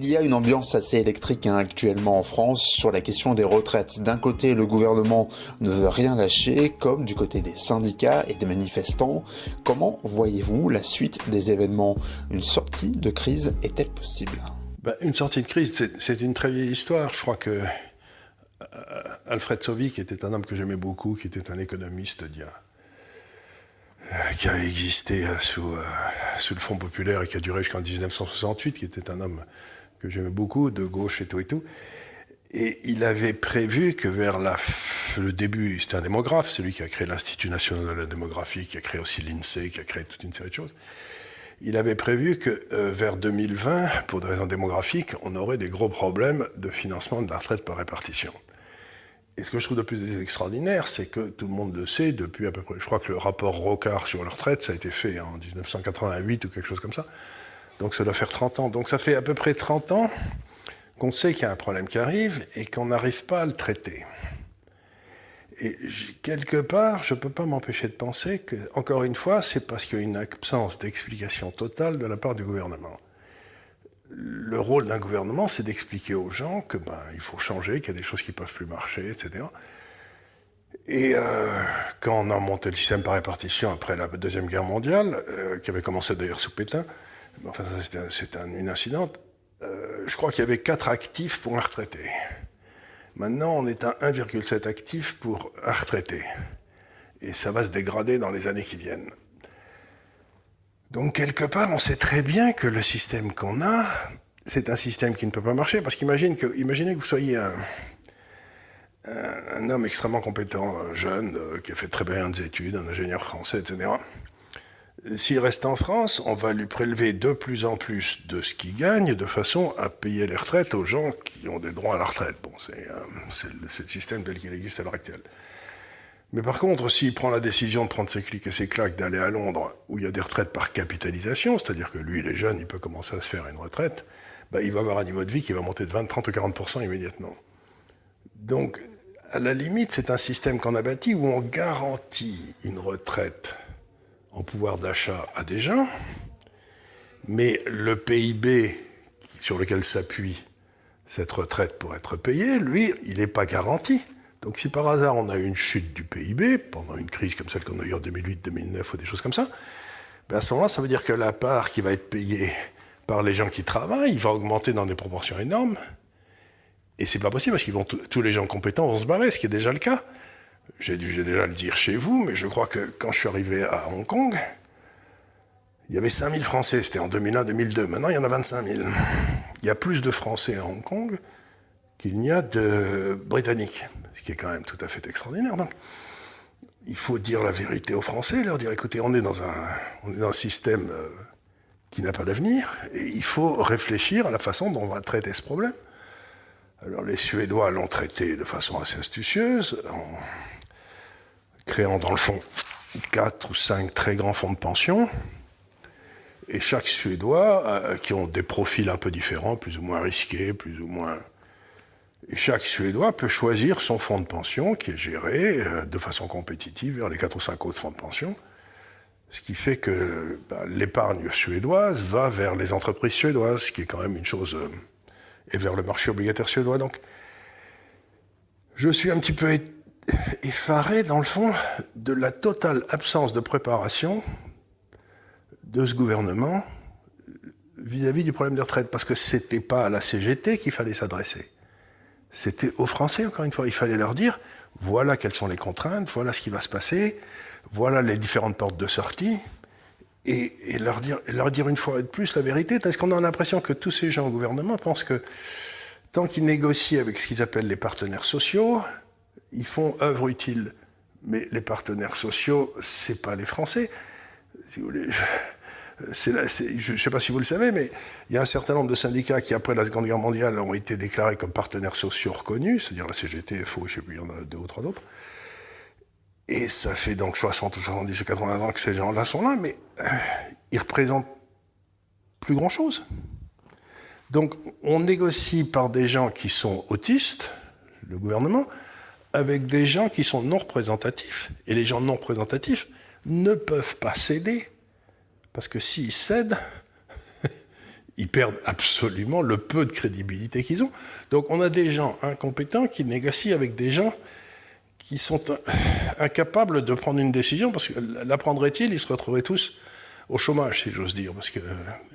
y a une ambiance assez électrique actuellement en France sur la question des retraites. D'un côté, le gouvernement ne veut rien lâcher, comme du côté des syndicats et des manifestants. Comment voyez-vous la suite des événements? Une sortie de crise est-elle possible? Une sortie de crise, c'est une très vieille histoire. Je crois que Alfred Sauvy, qui était un homme que j'aimais beaucoup, qui était un économiste qui a existé sous le Front populaire et qui a duré jusqu'en 1968, qui était un homme que j'aimais beaucoup, de gauche et tout. Et il avait prévu que vers le début, c'était un démographe, c'est lui qui a créé l'Institut national de la démographie, qui a créé aussi l'INSEE, qui a créé toute une série de choses. Il avait prévu que vers 2020, pour des raisons démographiques, on aurait des gros problèmes de financement de la retraite par répartition. Et ce que je trouve de plus extraordinaire, c'est que tout le monde le sait depuis à peu près... Je crois que le rapport Rocard sur la retraite, ça a été fait en 1988 ou quelque chose comme ça. Donc ça doit faire 30 ans. Donc ça fait à peu près 30 ans qu'on sait qu'il y a un problème qui arrive et qu'on n'arrive pas à le traiter. Et quelque part, je ne peux pas m'empêcher de penser que, encore une fois, c'est parce qu'il y a une absence d'explication totale de la part du gouvernement. Le rôle d'un gouvernement, c'est d'expliquer aux gens que il faut changer, qu'il y a des choses qui ne peuvent plus marcher, etc. Et quand on a monté le système par répartition après la Deuxième Guerre mondiale, qui avait commencé d'ailleurs sous Pétain, enfin ça c'était une incidente, je crois qu'il y avait 4 actifs pour un retraité. Maintenant, on est à 1,7 actifs pour un retraité. Et ça va se dégrader dans les années qui viennent. Donc, quelque part, on sait très bien que le système qu'on a, c'est un système qui ne peut pas marcher. Parce imaginez que vous soyez un homme extrêmement compétent, jeune, qui a fait très bien des études, un ingénieur français, etc. S'il reste en France, on va lui prélever de plus en plus de ce qu'il gagne, de façon à payer les retraites aux gens qui ont des droits à la retraite. Bon, c'est le système tel qu'il existe à l'heure actuelle. Mais par contre, s'il prend la décision de prendre ses clics et ses claques, d'aller à Londres, où il y a des retraites par capitalisation, c'est-à-dire que lui, il est jeune, il peut commencer à se faire une retraite, il va avoir un niveau de vie qui va monter de 20, 30 ou 40% immédiatement. Donc, à la limite, c'est un système qu'on a bâti où on garantit une retraite en pouvoir d'achat à des gens, mais le PIB sur lequel s'appuie cette retraite pour être payée, lui, il n'est pas garanti. Donc si par hasard on a une chute du PIB, pendant une crise comme celle qu'on a eue en 2008-2009 ou des choses comme ça, à ce moment-là, ça veut dire que la part qui va être payée par les gens qui travaillent, va augmenter dans des proportions énormes, et c'est pas possible parce que tous les gens compétents vont se barrer, ce qui est déjà le cas. J'ai déjà le dire chez vous, mais je crois que quand je suis arrivé à Hong Kong, il y avait 5000 Français, c'était en 2001-2002. Maintenant, il y en a 25 000. Il y a plus de Français à Hong Kong qu'il n'y a de Britanniques, ce qui est quand même tout à fait extraordinaire. Donc, il faut dire la vérité aux Français, leur dire, écoutez, on est dans un système qui n'a pas d'avenir, et il faut réfléchir à la façon dont on va traiter ce problème. Alors, les Suédois l'ont traité de façon assez astucieuse, en créant dans le fond 4 ou 5 très grands fonds de pension, et chaque Suédois, qui ont des profils un peu différents, plus ou moins risqués, plus ou moins... Et chaque Suédois peut choisir son fonds de pension, qui est géré de façon compétitive vers les 4 ou 5 autres fonds de pension, ce qui fait que l'épargne suédoise va vers les entreprises suédoises, ce qui est quand même une chose... et vers le marché obligataire suédois. Donc, je suis un petit peu effaré, dans le fond, de la totale absence de préparation de ce gouvernement vis-à-vis du problème des retraites, parce que c'était pas à la CGT qu'il fallait s'adresser. C'était aux Français, encore une fois. Il fallait leur dire, voilà quelles sont les contraintes, voilà ce qui va se passer, voilà les différentes portes de sortie, et leur dire une fois de plus la vérité, parce qu'on a l'impression que tous ces gens au gouvernement pensent que tant qu'ils négocient avec ce qu'ils appellent les partenaires sociaux, ils font œuvre utile. Mais les partenaires sociaux, c'est pas les Français. Si vous voulez, je ne sais pas si vous le savez, mais il y a un certain nombre de syndicats qui, après la Seconde Guerre mondiale, ont été déclarés comme partenaires sociaux reconnus, c'est-à-dire la CGT, FO, je ne sais plus, il y en a 2 ou 3 autres. Et ça fait donc 60 ou 70 ou 80 ans que ces gens-là sont là, mais ils représentent plus grand-chose. Donc, on négocie par des gens qui sont autistes, le gouvernement, avec des gens qui sont non représentatifs. Et les gens non représentatifs ne peuvent pas céder. Parce que s'ils cèdent, ils perdent absolument le peu de crédibilité qu'ils ont. Donc on a des gens incompétents qui négocient avec des gens qui sont incapables de prendre une décision, parce que la prendraient-ils, ils se retrouveraient tous au chômage, si j'ose dire.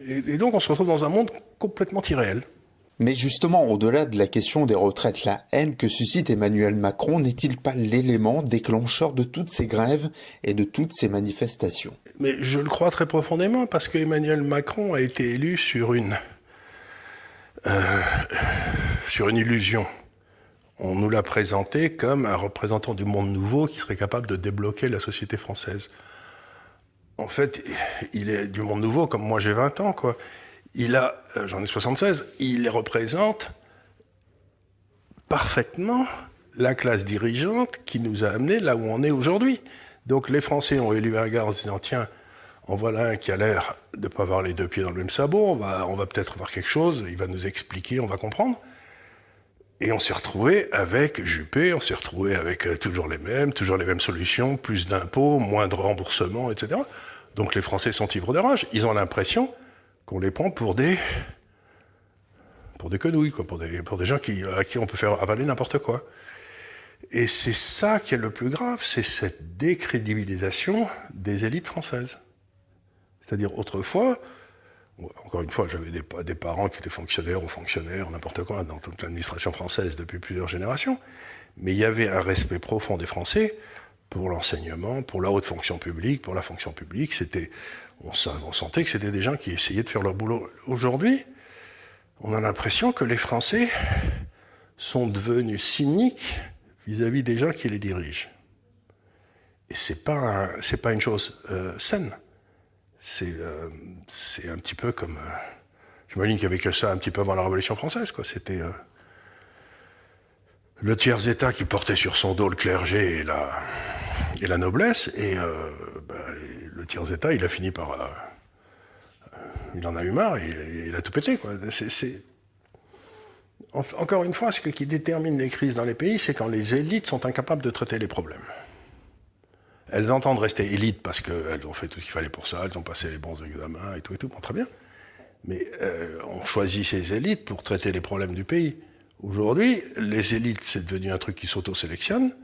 Et donc on se retrouve dans un monde complètement irréel. Mais justement, au-delà de la question des retraites, la haine que suscite Emmanuel Macron n'est-il pas l'élément déclencheur de toutes ces grèves et de toutes ces manifestations? Mais je le crois très profondément, parce qu'Emmanuel Macron a été élu sur une illusion. On nous l'a présenté comme un représentant du monde nouveau qui serait capable de débloquer la société française. En fait, il est du monde nouveau, comme moi j'ai 20 ans, quoi. J'en ai 76, il représente parfaitement la classe dirigeante qui nous a amenés là où on est aujourd'hui. Donc les Français ont élu un gars en se disant, tiens, en voilà un qui a l'air de ne pas avoir les deux pieds dans le même sabot, on va peut-être voir quelque chose, il va nous expliquer, on va comprendre. Et on s'est retrouvé avec Juppé, on s'est retrouvé avec toujours les mêmes solutions, plus d'impôts, moins de remboursements, etc. Donc les Français sont ivres de rage. Ils ont l'impression qu'on les prend pour des quenouilles, quoi, pour des gens à qui on peut faire avaler n'importe quoi. Et c'est ça qui est le plus grave, c'est cette décrédibilisation des élites françaises. C'est-à-dire, autrefois, encore une fois, j'avais des parents qui étaient fonctionnaires ou fonctionnaires, n'importe quoi, dans toute l'administration française depuis plusieurs générations, mais il y avait un respect profond des Français pour l'enseignement, pour la haute fonction publique, pour la fonction publique. On sentait que c'était des gens qui essayaient de faire leur boulot. Aujourd'hui, on a l'impression que les Français sont devenus cyniques vis-à-vis des gens qui les dirigent. Et c'est pas une chose saine. C'est un petit peu comme... j'imagine qu'il n'y avait que ça un petit peu avant la Révolution française, quoi. C'était le tiers-état qui portait sur son dos le clergé et la noblesse, et le tiers-état, il a fini par... il en a eu marre, et il a tout pété, quoi. Encore une fois, ce qui détermine les crises dans les pays, c'est quand les élites sont incapables de traiter les problèmes. Elles entendent rester élites parce qu'elles ont fait tout ce qu'il fallait pour ça, elles ont passé les bons examens et tout, bon, très bien. Mais on choisit ces élites pour traiter les problèmes du pays. Aujourd'hui, les élites, c'est devenu un truc qui s'auto-sélectionne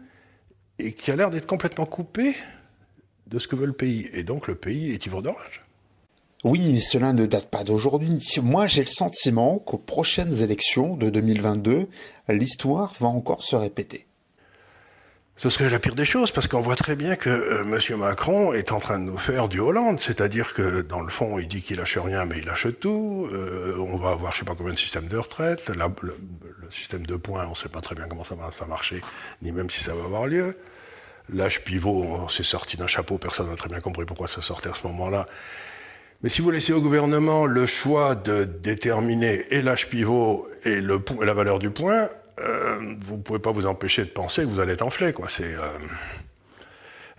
et qui a l'air d'être complètement coupé de ce que veut le pays. Et donc le pays est ivre de rage. Oui, mais cela ne date pas d'aujourd'hui. Moi, j'ai le sentiment qu'aux prochaines élections de 2022, l'histoire va encore se répéter. Ce serait la pire des choses, parce qu'on voit très bien que M. Macron est en train de nous faire du Hollande, c'est-à-dire que, dans le fond, il dit qu'il lâche rien, mais il lâche tout. On va avoir je ne sais pas combien de systèmes de retraite. Le système de points, on ne sait pas très bien comment ça va marcher, ni même si ça va avoir lieu. L'âge pivot, on s'est sorti d'un chapeau, personne n'a très bien compris pourquoi ça sortait à ce moment-là. Mais si vous laissez au gouvernement le choix de déterminer et l'âge pivot et la valeur du point, vous ne pouvez pas vous empêcher de penser que vous allez être enflé, quoi.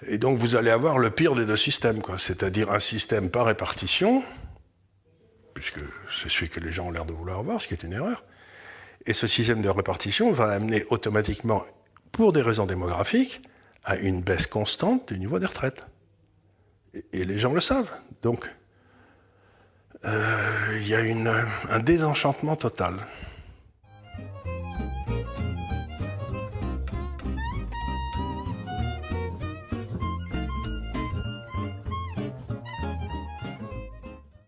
Et donc vous allez avoir le pire des deux systèmes, quoi. C'est-à-dire un système par répartition, puisque c'est celui que les gens ont l'air de vouloir avoir, ce qui est une erreur. Et ce système de répartition va amener automatiquement, pour des raisons démographiques, à une baisse constante du niveau des retraites. Et les gens le savent. Donc, il y a un désenchantement total.